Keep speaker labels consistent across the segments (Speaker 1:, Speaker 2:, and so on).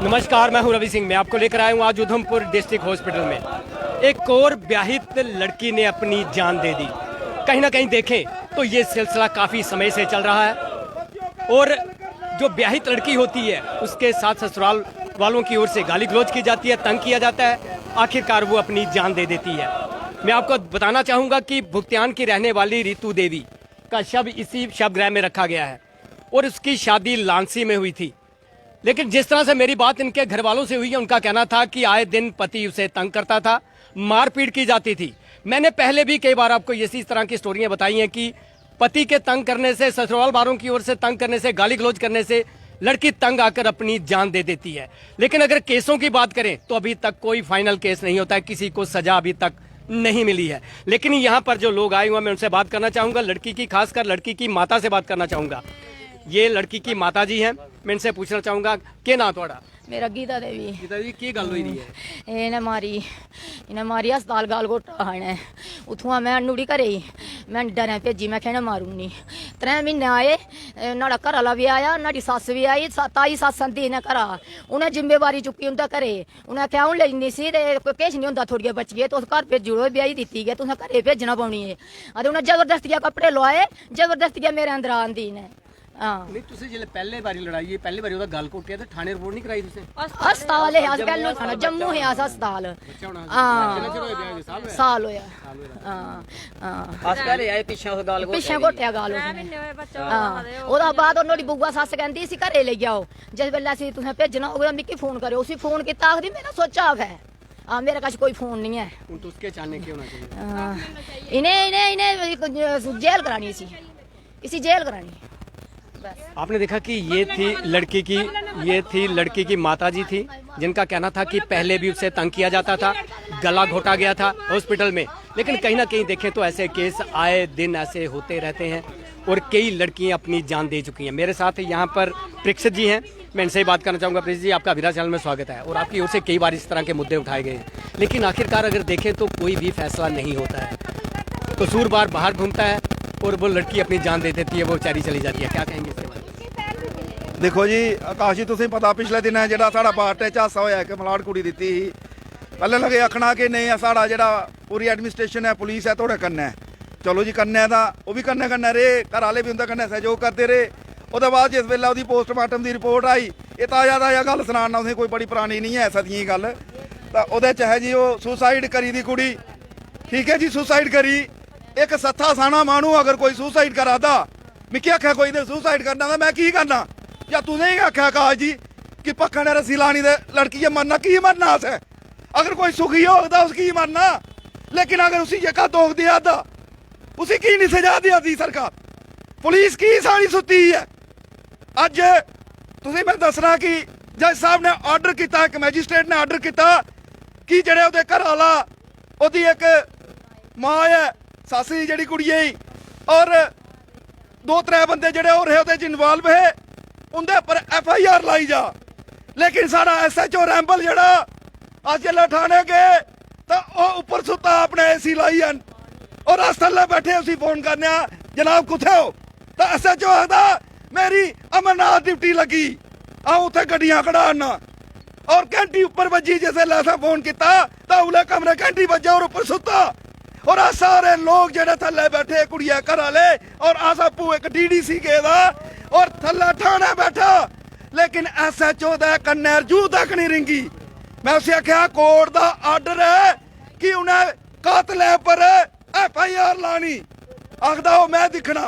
Speaker 1: नमस्कार, मैं हूं रवि सिंह। मैं आपको लेकर आया हूं आज उधमपुर डिस्ट्रिक्ट हॉस्पिटल में। एक और ब्याहित लड़की ने अपनी जान दे दी। कहीं ना कहीं देखें तो ये सिलसिला काफ़ी समय से चल रहा है और जो ब्याहित लड़की होती है उसके साथ ससुराल वालों की ओर से गाली गलौज की जाती है, तंग किया जाता है, आखिरकार वो अपनी जान दे देती है। मैं आपको बताना चाहूँगा कि भुगत्यान की रहने वाली रितु देवी का शव इसी शवगृह में रखा गया है और उसकी शादी लांसी में हुई थी। लेकिन जिस तरह से मेरी बात इनके घर वालों से हुई है, उनका कहना था कि आए दिन पति उसे तंग करता था, मारपीट की जाती थी। मैंने पहले भी कई बार आपको इसी तरह की स्टोरियां बताई हैं कि पति के तंग करने से, ससुराल वालों की ओर से तंग करने से, गाली गलौज करने से लड़की तंग आकर अपनी जान दे देती है। लेकिन अगर केसों की बात करें तो अभी तक कोई फाइनल केस नहीं होता है, किसी को सजा अभी तक नहीं मिली है। लेकिन यहाँ पर जो लोग आए हुए हैं मैं उनसे बात करना चाहूँगा, लड़की की, खासकर लड़की की माता से बात करना चाहूँगा। ये लड़की की माता जी हैं, मैं इनसे पूछना चाहूँगा क्या नाम थोड़ा?
Speaker 2: मेरा गीता देवी।
Speaker 1: गीता जी की गल हुई है?
Speaker 2: इन्हें मारी अस्पताल गाल घोटा है उथुआ मैं नुड़ी घरे मैं डर भेजी, मैं क्या मारूनी। 3 महीने आए, नाड़ा घर आला भी आया, नाड़ी सस भी आई, ताई सस आंदी इन्हें घरा, उन्हें जिम्मेवारी चुकी उंदे घरे। उन्हें क्या हूँ लेनी सी किश नहीं होंदा, थोड़ियां बच्चियां तुस घर भेजो, ब्याही दित्ती गई, तुसें घरे भेजना पौनी है। अरे उन्हें जबरदस्तिया कपड़े लुआए, जबरदस्तिया मेरे अंदर आंदी ने।
Speaker 1: नहीं तुसी जिले पहले बारी लड़ाई है, पहले बारी ओदा गल घोटिया ते थाने रिपोर्ट नहीं कराई तुसे?
Speaker 2: अस्पताल है, पहलू थाना जम्मू है अस्पताल। साल होया। पिछे घोटिया गाल ओदा बाद नुआढ़ी बुआ सस कहंदी सी घरे लेई आओ, जिस वेले असीं तुसें भेजना होगा मिकी फोन करो। उसी फोन कीता, आखदी मेरा स्विच ऑफ है, मेरे कश कोई फोन नहीं है।
Speaker 1: तो उसके चाहने क्या होना चाहिए?
Speaker 2: इन्हें जेल करानी सी, इसी जेल करानी।
Speaker 1: आपने देखा कि ये थी लड़की की माताजी थी, जिनका कहना था कि पहले भी उसे तंग किया जाता था, गला घोटा गया था हॉस्पिटल में। लेकिन कहीं ना कहीं देखें तो ऐसे केस आए दिन ऐसे होते रहते हैं और कई लड़कियां अपनी जान दे चुकी हैं। मेरे साथ यहाँ पर प्रीक्षित जी हैं, मैं इनसे ही बात करना चाहूँगा। प्रीक्षित जी, आपका अभिरा चैनल में स्वागत है और आपकी ओर से कई बार इस तरह के मुद्दे उठाए गए हैं, लेकिन आखिरकार अगर देखें तो कोई भी फैसला नहीं होता है। कसूरवार बाहर घूमता है और वो लड़की अपनी जान दे देती है, वो बेचारी चली जाती है। क्या कहेंगे इसके बारे में?
Speaker 3: देखो जी आकाश जी, तुसें पता पिछले दिन जो साढ़ा पार्ट च हादसा होया कि मलाड़ कुड़ी दी ही, पैह्लें लगे आखना कि नहीं साढ़ा जो पूरी एडमिनिस्ट्रेशन है, पुलिस है थोड़े कन्नै। चलो जी कन्नै दा वो भी कन्नै कन्नै रेह्, घर आह्ले भी उं'दे कन्नै सहयोग करते रेह्। ओह्दे बाद जिस वेल्लै ओह्दी पोस्टमार्टम दी रिपोर्ट आई, एह् ताज़ा गल्ल सनाना तुसें, कोई बड़ी परानी नहीं है सदियें गल्ल। तां ओह्दे च है जी ओह् सुसाइड करी दी कुड़ी, ठीक है जी, सुसाइड करी। एक सत्था साना मानू अगर कोई सुसाइड करा दा, मिकी आख्या कोई ते सुसाइड करना तां मैं की करना? या तुसें ही आख्या आकाश जी कि पक्खा ने रस्सी लानी ते लड़की मरना, की मरना असें? अगर कोई सुखी होग तां उस की मरना, लेकिन अगर उसी जेह्का दोख देआ दा उसी की नहीं सजा देआ दी सरकार? पुलिस की सारी सुत्ती है। अज तुसें मैं दसना कि जज साहब ने आर्डर किया, एक मैजिस्ट्रेट ने आर्डर किया कि जेह्ड़े ओह्दे घर आह्ला, ओह्दी एक मां है, सस ही जेह्ड़ी कुड़िये और 2-3 बंदे जेह्ड़े होर हे ओह्दे च इन्वाल्व हे, उं'दे उप्पर FIR लाई जा। लेकिन साढ़ा SHO रैंबल जेह्ड़ा अस जेल्लै ठाणे गए तां ओह् उप्पर सुत्ता अपने AC लाई हन और अस थल्ले बैठे उसी फोन करने जनाब कुत्थे हो? तां SHO आखदा मेरी अमरनाथ ड्यूटी लगी, अ'ऊं उत्थे गड्डियां कढाना। और घैंटी उप्पर बज्जी, जिसलै असें फोन कीता तां उले कमरे घैंटी बज्जे और उप्पर सुत्ता। और अस सारे लोग जेह्ड़े थल्ले बैठे, कुड़िया घर आह्ले और अस आपूं एक DDC गेदा और थल्ले ठाणे बैठा, लेकिन SHO दे कन्नै जूं तक नहीं रिंगी। मैं उसी आख्या कोर्ट दा आर्डर है कि उन्हें कातलें पर FIR लानी। आखदा ओह् मैं दिक्खना,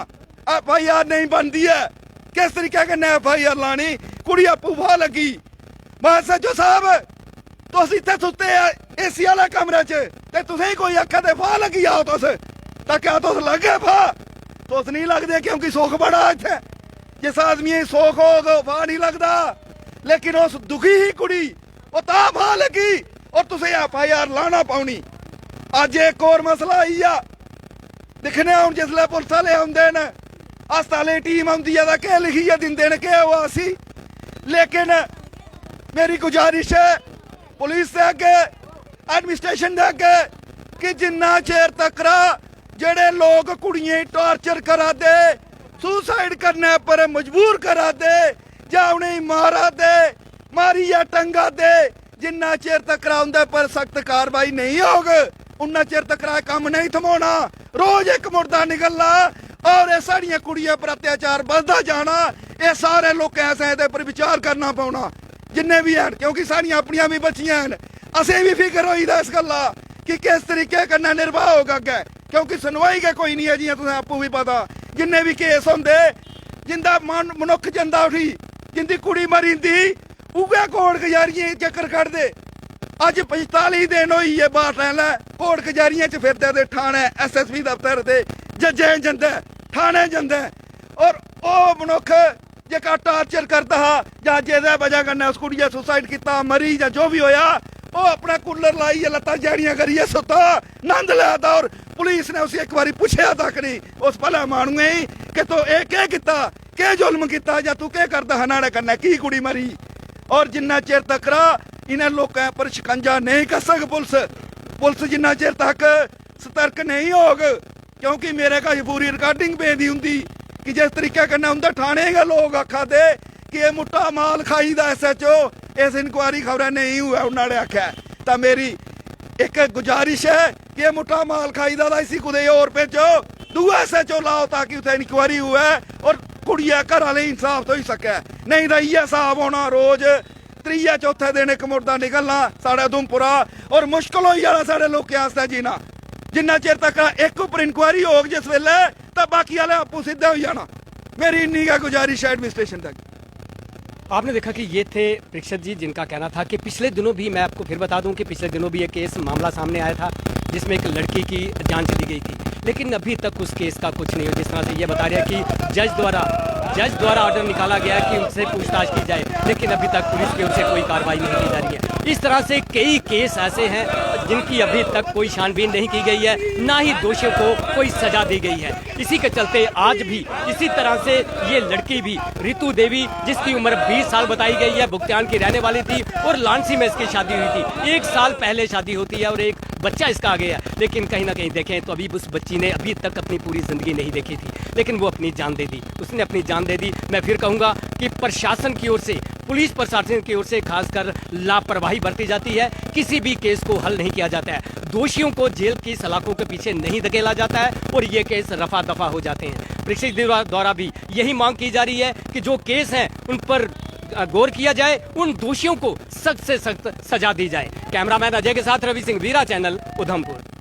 Speaker 3: FIR नहीं बनदी है, किस तरीके कन्नै FIR लानी? कुड़ी आपूं फाह् लगी। मैं SHO साहब तुस इत्थे सुत्ते AC आह्ले कमरे च ते तुसें ही कोई आखे ते फाह् लगी जाओ तुस, तां क्या तुस लगे फाह्? तुस नहीं लगदे क्योंकि सुख बड़ा इत्थे। जिस आदमी सुख होग फाह् नहीं लगदा, लेकिन उस दुखी ही कुड़ी ओह् तां फाह् लगी और तुसें FIR लाना पौनी। अज एक होर मसला आई आ, दिक्खने हून जिसलै पुलिस आह्ले औंदे न, अस्पतालें टीम औंदी ऐ तां केह् लिखियै दिंदे न, केह् होआ सी। लेकिन मेरी गुजारिश है पुलिस दे अग्गे, एडमिनिस्ट्रेशन दे अग्गे कि जिन्ना चेर तकरा जेड़े लोग कुड़ियें टॉर्चर करा दे, सुसाइड करने पर मजबूर करा दे, ਜਾਂ ਉਹਨੇ ਮਾਰਾ ਦੇ ਮਾਰੀ ਜਾਂ ਟੰਗਾ ਦੇ ਜਿੰਨਾ ਚਿਰ ਤੱਕ ਆਉਂਦਾ ਪਰ ਸਖਤ ਕਾਰਵਾਈ ਨਹੀਂ ਹੋਊਗੀ ਉਨਾ ਚਿਰ ਤੱਕ ਕੰਮ ਨਹੀਂ ਥਮਾਉਣਾ ਰੋਜ਼ ਇੱਕ ਮੁਰਦਾ ਨਿਕਲਣਾ ਔਰ ਇਹ ਸਾਡੀਆਂ ਕੁੜੀਆਂ ਪਰ ਅਤਿਆਚਾਰ ਵੱਧਦਾ ਜਾਣਾ ਇਹ ਸਾਰੇ ਲੋਕ ਐਸੇ ਦੇ ਪਰ ਵਿਚਾਰ ਕਰਨਾ ਪਾਉਣਾ ਜਿੰਨੇ ਵੀ ਹਨ ਕਿਉਂਕਿ ਸਾਡੀਆਂ ਆਪਣੀਆਂ ਵੀ ਬੱਚੀਆਂ ਹਨ ਅਸੀਂ ਵੀ ਫਿਕਰ ਹੋਈਦਾ ਇਸ ਗੱਲਾਂ कि किस तरीके कन्नै निर्वाह होगा अग्गे क्योंकि सुनवाई के कोई नहीं है जियां तुसें आपू भी पता जिन्ने भी केस होंदे जिंदा मनुख जिंदा उठी जिंदी कुड़ी मरींदी उ'ऐ कोर्ट कचहरियें चक्कर कटदे अज 45 दिन होई है बाटल कोर्ट कचहरियें च फिरदे ते ठाणे SSP दफ्तर ते जजें जंदा ठाणे जंदा और ओह मनुख जेका टार्चर करदा हा जां जेह्दे वजह कन्नै उस कुड़ियै सुसाइड कीता मरी जां जो भी होया ਉਹ ਆਪਣਾ ਕੂਲਰ ਲਾਈਏ ਲੱਤਾਂ ਜੈੜੀਆਂ ਕਰੀਏ ਸੁੱਤਾ ਆਨੰਦ ਲੈਦਾ ਔਰ ਪੁਲਿਸ ਨੇ ਉਸੇ ਇੱਕ ਵਾਰੀ ਪੁੱਛਿਆ ਤੱਕ ਨਹੀਂ ਉਸ ਭਲਾ ਮਾਣੂਏ ਕਿ ਤੂੰ ਇਹ ਕੀ ਕੀਤਾ ਕੀ ਜ਼ੁਲਮ ਕੀਤਾ ਜਾਂ ਤੂੰ ਕੀ ਕਰਦਾ ਹਨਾੜੇ ਕਰਨਾ ਕੀ ਕੁੜੀ ਮਰੀ ਔਰ ਜਿੰਨਾ ਚਿਰ ਤੱਕ ਇਹਨਾਂ ਲੋਕਾਂ ਪਰ ਸ਼ਿਕੰਜਾ ਨਹੀਂ ਕਰ ਸਕ ਪੁਲਿਸ ਜਿੰਨਾ ਚਿਰ ਤੱਕ ਸਤਰਕ ਨਹੀਂ ਹੋਗ ਕਿਉਂਕਿ ਮੇਰੇ ਕੋਲ ਪੂਰੀ ਰਿਕਾਰਡਿੰਗ ਪੈਂਦੀ ਹੁੰਦੀ ਕਿ ਜਿਸ ਤਰੀਕੇ ਕਰਨਾ ਹੁੰਦਾ ਠਾਣੇਗਾ ਲੋਕ ਆਖਾ ਦੇ कि ये मुट्टा माल खाई दा SHO इस इंक्वायरी खबर नहीं हुआ उन्होंने आख्या तो मेरी एक गुजारिश है कि ये मुट्टा माल खाई दा इसी कुछ और भेजो दूआ SHO लाओ ताकि उसे इंक्वायरी हुआ और कुड़िया घर वाले इंसाफ तो ही सके नहीं तो इयै हिसाब होना रोज त्रीया चौथे दिन एक मुर्दा निकलना साढ़े उधमपुरा और मुश्किल हो जाना साढ़े लोगों आस्ते जीना जिन्ना चिर तक एक उपर इंक्वायरी हो जिस वेले तो बाकी वाले आपू सीधे हो जाना मेरी इन्नी का गुजारिश है एडमिनिस्ट्रेशन तक।
Speaker 1: आपने देखा कि ये थे परीक्षित जी जिनका कहना था कि पिछले दिनों भी मैं आपको फिर बता दूं कि पिछले दिनों भी एक केस मामला सामने आया था जिसमें एक लड़की की जान चली गई थी लेकिन अभी तक उस केस का कुछ नहीं हो जिस तरह से ये बता रहे हैं कि जज द्वारा ऑर्डर निकाला गया कि उनसे पूछताछ की जाए लेकिन अभी तक पुलिस की ओर से कोई कार्रवाई नहीं की जा रही है। इस तरह से कई केस ऐसे हैं जिनकी अभी तक कोई छानबीन नहीं की गई है ना ही दोषियों को कोई सजा दी गई है। इसी के चलते आज भी इसी तरह से ये लड़की भी रितु देवी जिसकी उम्र 20 साल बताई गई है बुगत्यान की रहने वाली थी और लांसी में इसकी शादी हुई थी 1 साल पहले शादी होती है और एक बच्चा इसका आ गया लेकिन कहीं ना कहीं देखें तो अभी उस बच्ची ने अभी तक अपनी पूरी जिंदगी नहीं देखी थी लेकिन वो अपनी जान दे दी उसने अपनी जान दे दी। मैं फिर कहूँगा कि प्रशासन की ओर से पुलिस प्रशासन की ओर से खासकर लापरवाही बरती जाती है किसी भी केस को हल नहीं किया जाता है दोषियों को जेल की सलाखों के पीछे नहीं धकेला जाता है और ये केस रफा दफा हो जाते हैं। परीक्षित द्वारा भी यही मांग की जा रही है कि जो केस हैं उन पर गौर किया जाए उन दोषियों को सख्त से सख्त सजा दी जाए। कैमरामैन अजय के साथ रवि सिंह वीरा चैनल उधमपुर।